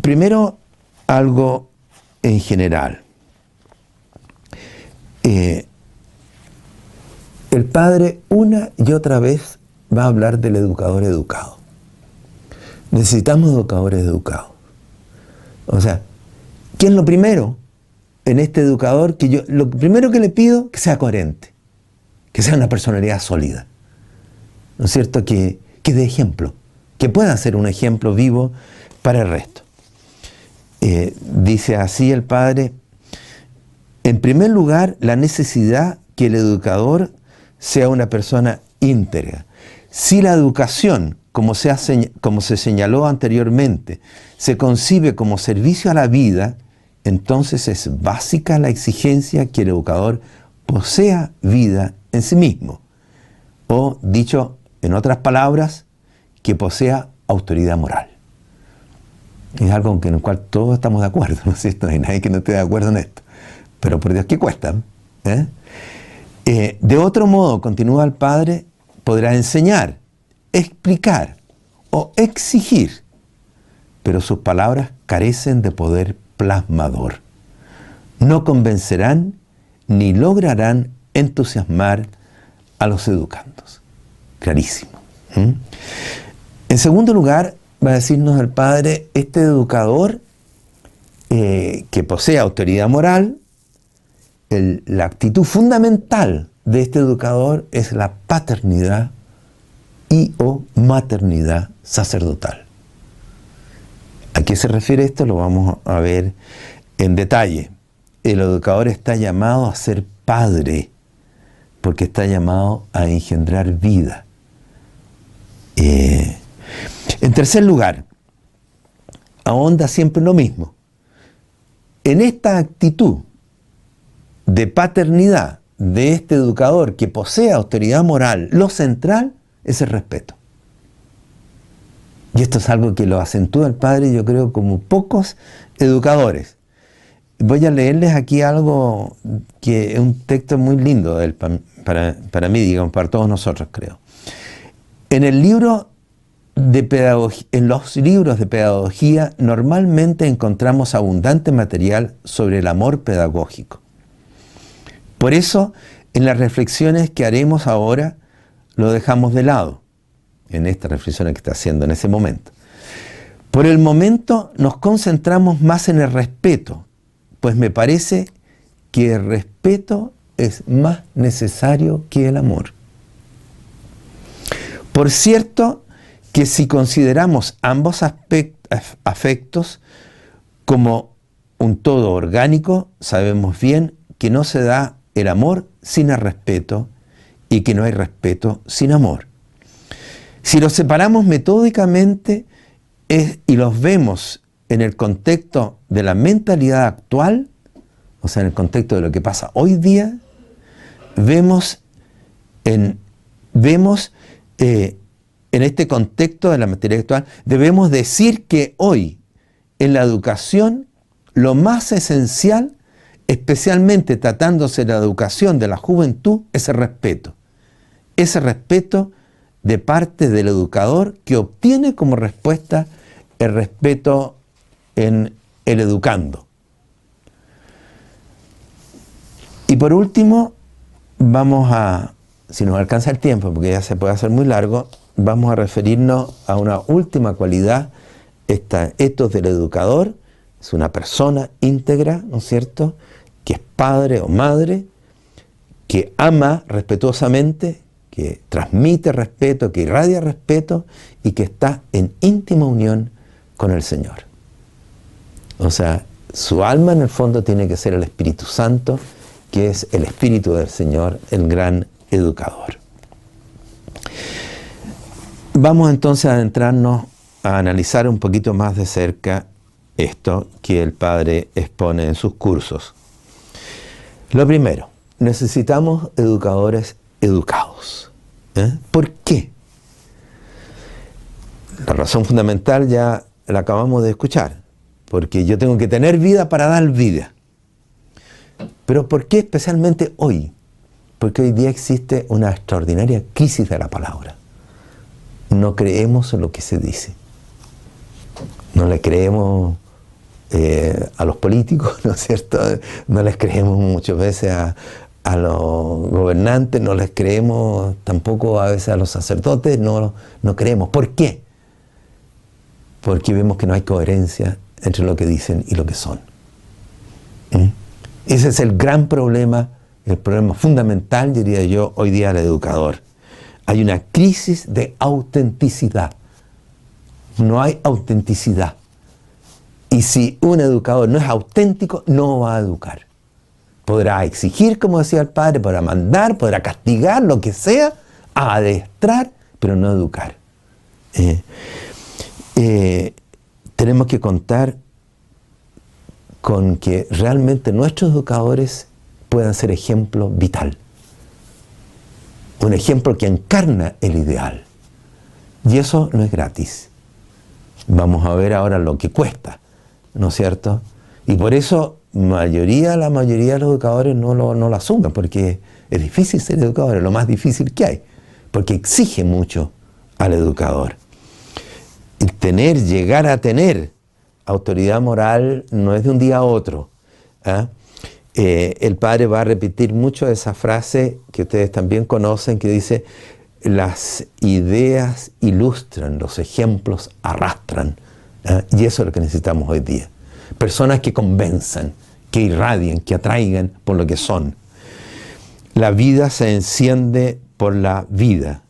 Primero, algo en general. El Padre una y otra vez va a hablar del educador educado. Necesitamos educadores educados. O sea, ¿qué es lo primero en este educador? Lo primero que le pido, que sea coherente, que sea una personalidad sólida, ¿no es cierto? Que dé ejemplo, que pueda ser un ejemplo vivo para el resto. Dice así el Padre: en primer lugar, la necesidad que el educador sea una persona íntegra. Si la educación, como se señaló anteriormente, se concibe como servicio a la vida, entonces es básica la exigencia que el educador posea vida en sí mismo. O, dicho en otras palabras, que posea autoridad moral. Es algo en el cual todos estamos de acuerdo, ¿no es cierto? No hay nadie que no esté de acuerdo en esto. Pero por Dios, ¿qué cuesta? De otro modo, continúa el Padre, podrá enseñar, explicar o exigir, pero sus palabras carecen de poder plasmador. No convencerán ni lograrán entusiasmar a los educandos. Clarísimo. En segundo lugar, va a decirnos el Padre, este educador que posee autoridad moral, la actitud fundamental de este educador es la paternidad y o maternidad sacerdotal. ¿A qué se refiere esto? Lo vamos a ver en detalle. El educador está llamado a ser padre, porque está llamado a engendrar vida. En tercer lugar, ahonda siempre lo mismo. En esta actitud de paternidad de este educador que posee autoridad moral, lo central es el respeto. Y esto es algo que lo acentúa el Padre, yo creo, como pocos educadores. Voy a leerles aquí algo que es un texto muy lindo para mí, digamos, para todos nosotros, creo. En el libro de pedagogía, en los libros de pedagogía, normalmente encontramos abundante material sobre el amor pedagógico. Por eso, en las reflexiones que haremos ahora, lo dejamos de lado, en estas reflexiones que está haciendo en ese momento. Por el momento nos concentramos más en el respeto, pues me parece que el respeto es más necesario que el amor. Por cierto, que si consideramos ambos afectos como un todo orgánico, sabemos bien que no se da el amor sin el respeto y que no hay respeto sin amor. Si los separamos metódicamente y los vemos en el contexto de la mentalidad actual, o sea, en el contexto de lo que pasa hoy día, vemos en este contexto de la materia actual, debemos decir que hoy en la educación lo más esencial, especialmente tratándose de la educación de la juventud, es el respeto. Ese respeto de parte del educador que obtiene como respuesta el respeto en el educando. Y por último, vamos a, si nos alcanza el tiempo, porque ya se puede hacer muy largo, vamos a referirnos a una última cualidad, ethos del educador. Es una persona íntegra, ¿no es cierto?, que es padre o madre, que ama respetuosamente, que transmite respeto, que irradia respeto y que está en íntima unión con el Señor. O sea, su alma en el fondo tiene que ser el Espíritu Santo, que es el Espíritu del Señor, el gran educador. Vamos entonces a adentrarnos a analizar un poquito más de cerca esto que el Padre expone en sus cursos. Lo primero, necesitamos educadores educados. ¿Por qué? La razón fundamental ya la acabamos de escuchar, porque yo tengo que tener vida para dar vida. Pero ¿por qué especialmente hoy? Porque hoy día existe una extraordinaria crisis de la palabra. No creemos en lo que se dice. No le creemos a los políticos, ¿no es cierto? No les creemos muchas veces a los gobernantes, no les creemos tampoco a veces a los sacerdotes, no creemos. ¿Por qué? Porque vemos que no hay coherencia entre lo que dicen y lo que son. Ese es el gran problema, el problema fundamental, diría yo, hoy día del educador. Hay una crisis de autenticidad. No hay autenticidad. Y si un educador no es auténtico, no va a educar. Podrá exigir, como decía el padre, podrá mandar, podrá castigar, lo que sea, adiestrar, pero no educar. Tenemos que contar con que realmente nuestros educadores puedan ser ejemplo vital. Un ejemplo que encarna el ideal. Y eso no es gratis. Vamos a ver ahora lo que cuesta, ¿no es cierto? Y por eso la mayoría de los educadores no lo asumen, porque es difícil ser educador, es lo más difícil que hay, porque exige mucho al educador. Llegar a tener autoridad moral no es de un día a otro. El padre va a repetir mucho esa frase que ustedes también conocen, que dice: las ideas ilustran, los ejemplos arrastran. Y eso es lo que necesitamos hoy día. Personas que convenzan, que irradien, que atraigan por lo que son. La vida se enciende por la vida.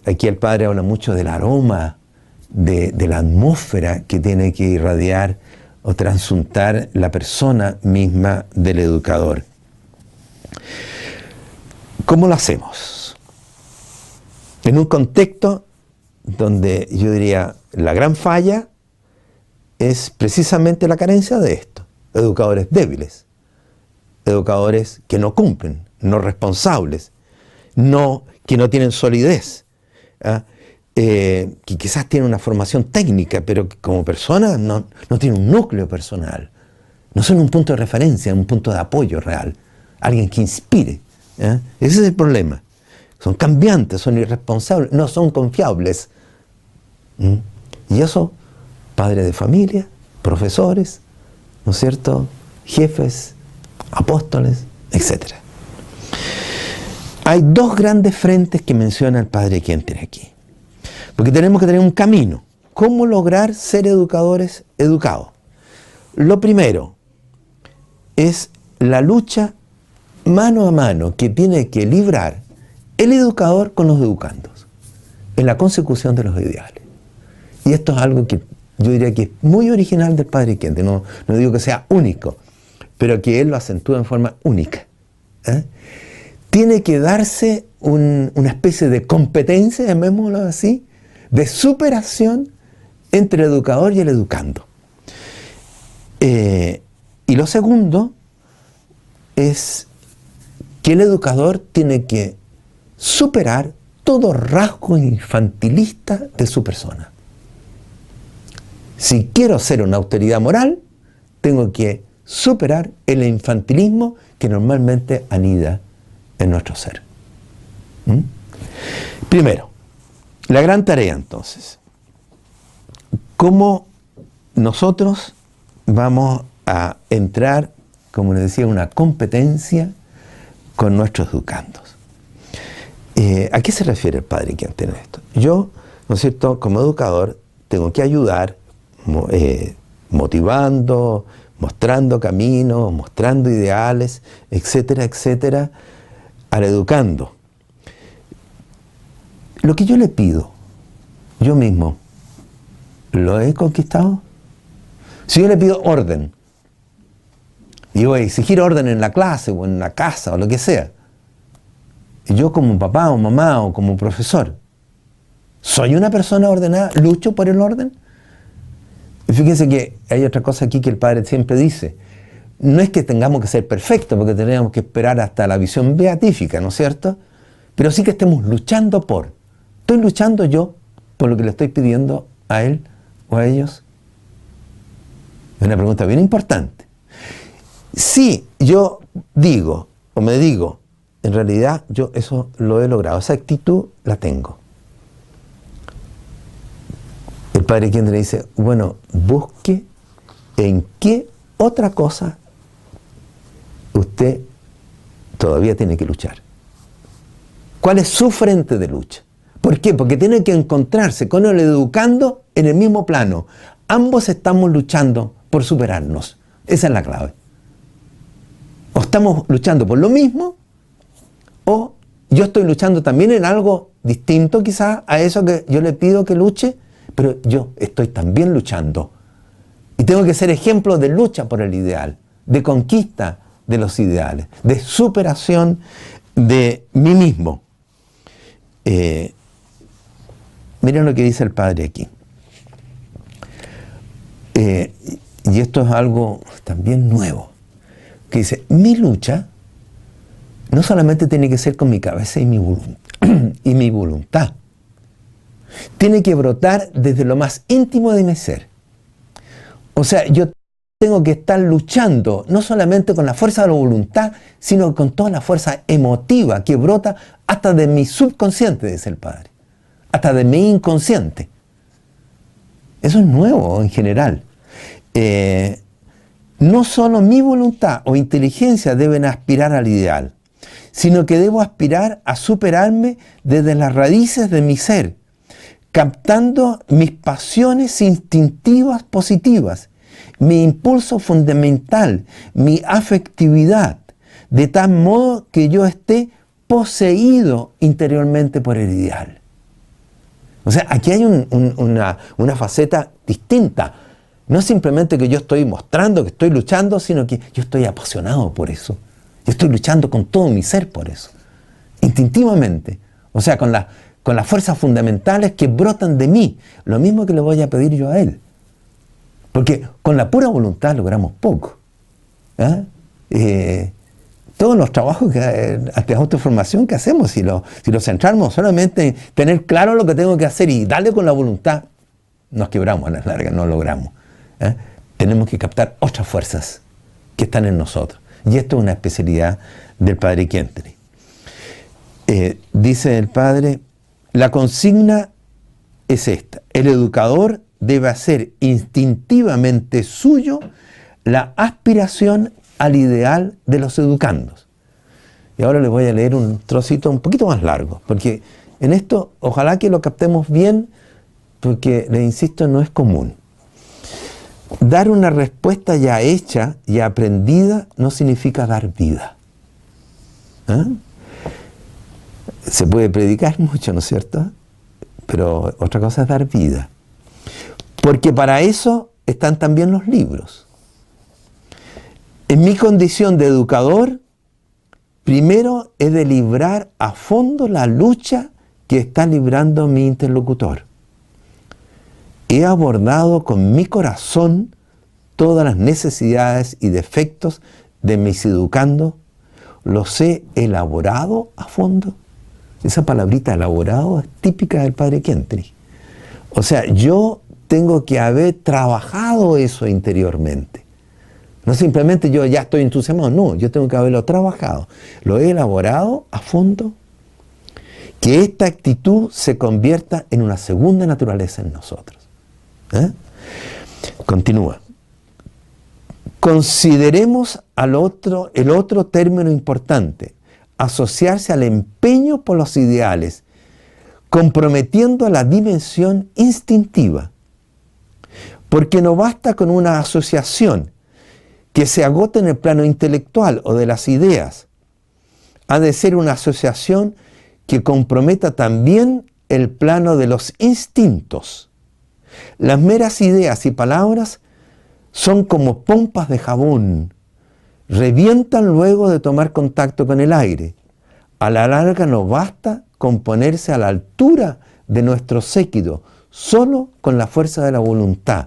Aquí el padre habla mucho del aroma, de la atmósfera que tiene que irradiar o transuntar la persona misma del educador. ¿Cómo lo hacemos? En un contexto donde yo diría la gran falla es precisamente la carencia de esto. Educadores débiles, educadores que no cumplen, no responsables, que no tienen solidez, que quizás tienen una formación técnica, pero que como personas no tienen un núcleo personal, no son un punto de referencia, un punto de apoyo real, alguien que inspire. Ese es el problema. Son cambiantes, son irresponsables, no son confiables. Y eso, padres de familia, profesores, ¿no es cierto?, jefes, apóstoles, etc. Hay dos grandes frentes que menciona el padre Quinter aquí. Porque tenemos que tener un camino. ¿Cómo lograr ser educadores educados? Lo primero es la lucha mano a mano que tiene que librar el educador con los educandos en la consecución de los ideales. Y esto es algo que yo diría que es muy original del padre Quinter. No digo que sea único, pero que él lo acentúa en forma única. Tiene que darse una especie de competencia, llamémoslo así, de superación entre el educador y el educando. Y lo segundo es que el educador tiene que superar todo rasgo infantilista de su persona. Si quiero ser una autoridad moral, tengo que superar el infantilismo que normalmente anida en nuestro ser. Primero, la gran tarea entonces. ¿Cómo nosotros vamos a entrar, como les decía, en una competencia con nuestros educandos? ¿A qué se refiere el padre Quinter en esto? Yo, ¿no es cierto?, como educador, tengo que ayudar motivando, mostrando caminos, mostrando ideales, etcétera, etcétera, al educando. Lo que yo le pido, yo mismo, ¿lo he conquistado? Si yo le pido orden, y voy a exigir orden en la clase o en la casa o lo que sea, y yo como papá o mamá o como profesor, ¿soy una persona ordenada? ¿Lucho por el orden? Y fíjense que hay otra cosa aquí que el padre siempre dice. No es que tengamos que ser perfectos, porque tenemos que esperar hasta la visión beatífica, ¿no es cierto? Pero sí que estemos luchando por. ¿Estoy luchando yo por lo que le estoy pidiendo a él o a ellos? Es una pregunta bien importante. Si yo digo o me digo, en realidad yo eso lo he logrado, esa actitud la tengo. El padre Quinter le dice, bueno, busque ¿En qué otra cosa usted todavía tiene que luchar? ¿Cuál es su frente de lucha? ¿Por qué? Porque tiene que encontrarse con el educando en el mismo plano. Ambos estamos luchando por superarnos. Esa es la clave. O estamos luchando por lo mismo, o yo estoy luchando también en algo distinto quizás a eso que yo le pido que luche, pero yo estoy también luchando. Y tengo que ser ejemplo de lucha por el ideal, de conquista de los ideales, de superación de mí mismo. Miren lo que dice el Padre aquí. Y esto es algo también nuevo, que dice, mi lucha no solamente tiene que ser con mi cabeza y mi voluntad, tiene que brotar desde lo más íntimo de mi ser. O sea, yo tengo que estar luchando no solamente con la fuerza de la voluntad, sino con toda la fuerza emotiva que brota hasta de mi subconsciente, dice el Padre, hasta de mi inconsciente. Eso es nuevo en general. No solo mi voluntad o inteligencia deben aspirar al ideal, sino que debo aspirar a superarme desde las raíces de mi ser, captando mis pasiones instintivas positivas, mi impulso fundamental, mi afectividad, de tal modo que yo esté poseído interiormente por el ideal. O sea, aquí hay una faceta distinta. No es simplemente que yo estoy mostrando que estoy luchando, sino que yo estoy apasionado por eso. Yo estoy luchando con todo mi ser por eso, instintivamente. O sea, con las fuerzas fundamentales que brotan de mí. Lo mismo que le voy a pedir yo a Él. Porque con la pura voluntad logramos poco. Todos los trabajos de autoformación que hacemos, si lo centramos solamente en tener claro lo que tengo que hacer y darle con la voluntad, nos quebramos a la larga, no logramos. Tenemos que captar otras fuerzas que están en nosotros. Y esto es una especialidad del Padre Kentrey. Dice el Padre, la consigna es esta: el educador debe hacer instintivamente suyo la aspiración al ideal de los educandos. Y ahora les voy a leer un trocito un poquito más largo, porque en esto ojalá que lo captemos bien, porque les insisto, no es común. Dar una respuesta ya hecha y aprendida no significa dar vida. Se puede predicar mucho, ¿no es cierto? Pero otra cosa es dar vida. Porque para eso están también los libros. En mi condición de educador, primero he de librar a fondo la lucha que está librando mi interlocutor. He abordado con mi corazón todas las necesidades y defectos de mis educandos. Los he elaborado a fondo. Esa palabrita elaborado es típica del Padre Kentrey. O sea, yo tengo que haber trabajado eso interiormente. No simplemente yo ya estoy entusiasmado, no, yo tengo que haberlo trabajado. Lo he elaborado a fondo. Que esta actitud se convierta en una segunda naturaleza en nosotros. Continúa. Consideremos el otro término importante: asociarse al empeño por los ideales, comprometiendo la dimensión instintiva. Porque no basta con una asociación que se agote en el plano intelectual o de las ideas. Ha de ser una asociación que comprometa también el plano de los instintos. Las meras ideas y palabras son como pompas de jabón. Revientan luego de tomar contacto con el aire. A la larga no basta con ponerse a la altura de nuestro séquito, solo con la fuerza de la voluntad,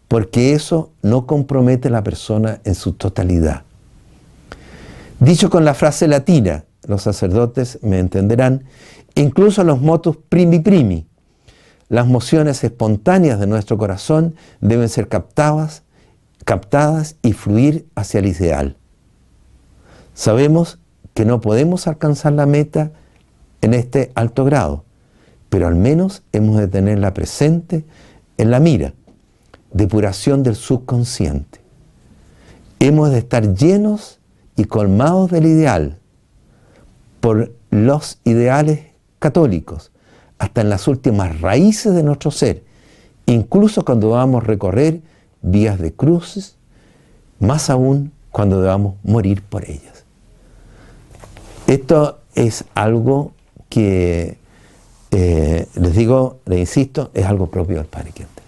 porque eso no compromete a la persona en su totalidad. Dicho con la frase latina, los sacerdotes me entenderán, incluso los motus primi primi, las mociones espontáneas de nuestro corazón deben ser captadas y fluir hacia el ideal. Sabemos que no podemos alcanzar la meta en este alto grado, pero al menos hemos de tenerla presente en la mira. depuración del subconsciente. Hemos de estar llenos y colmados del ideal por los ideales católicos, hasta en las últimas raíces de nuestro ser, incluso cuando vamos a recorrer vías de cruces, más aún cuando debamos morir por ellas. Esto es algo que, les digo, les insisto, es algo propio del Padre Kentrey.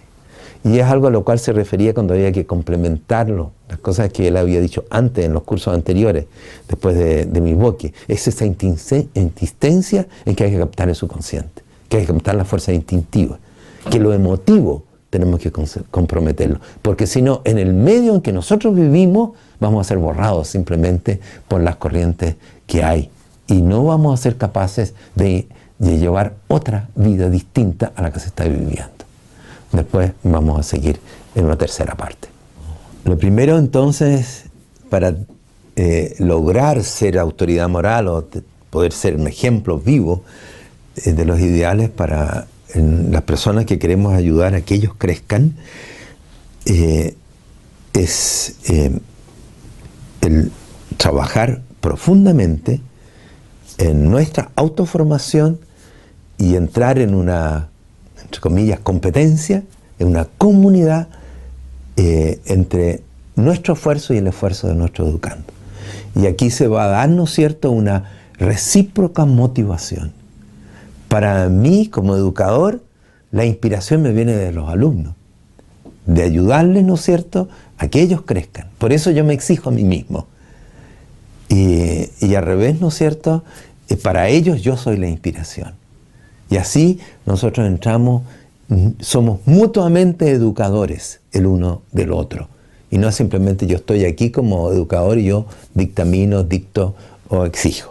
Y es algo a lo cual se refería cuando había que complementarlo, las cosas que él había dicho antes en los cursos anteriores, después de mi boque. Es esa insistencia en que hay que captar el subconsciente, que hay que captar la fuerza instintiva, que lo emotivo tenemos que comprometerlo, porque si no, en el medio en que nosotros vivimos, vamos a ser borrados simplemente por las corrientes que hay, y no vamos a ser capaces de llevar otra vida distinta a la que se está viviendo. Después vamos a seguir en una tercera parte. Lo primero entonces, para lograr ser autoridad moral o poder ser un ejemplo vivo de los ideales para las personas que queremos ayudar a que ellos crezcan, es el trabajar profundamente en nuestra autoformación y entrar en una, entre comillas, competencia, en una comunidad entre nuestro esfuerzo y el esfuerzo de nuestro educando. Y aquí se va a dar, ¿no es cierto?, una recíproca motivación. Para mí, como educador, la inspiración me viene de los alumnos, de ayudarles, ¿no es cierto?, a que ellos crezcan. Por eso yo me exijo a mí mismo. Y al revés, ¿no es cierto?, para ellos yo soy la inspiración. Y así nosotros entramos, somos mutuamente educadores el uno del otro. Y no simplemente yo estoy aquí como educador y yo dictamino, dicto o exijo.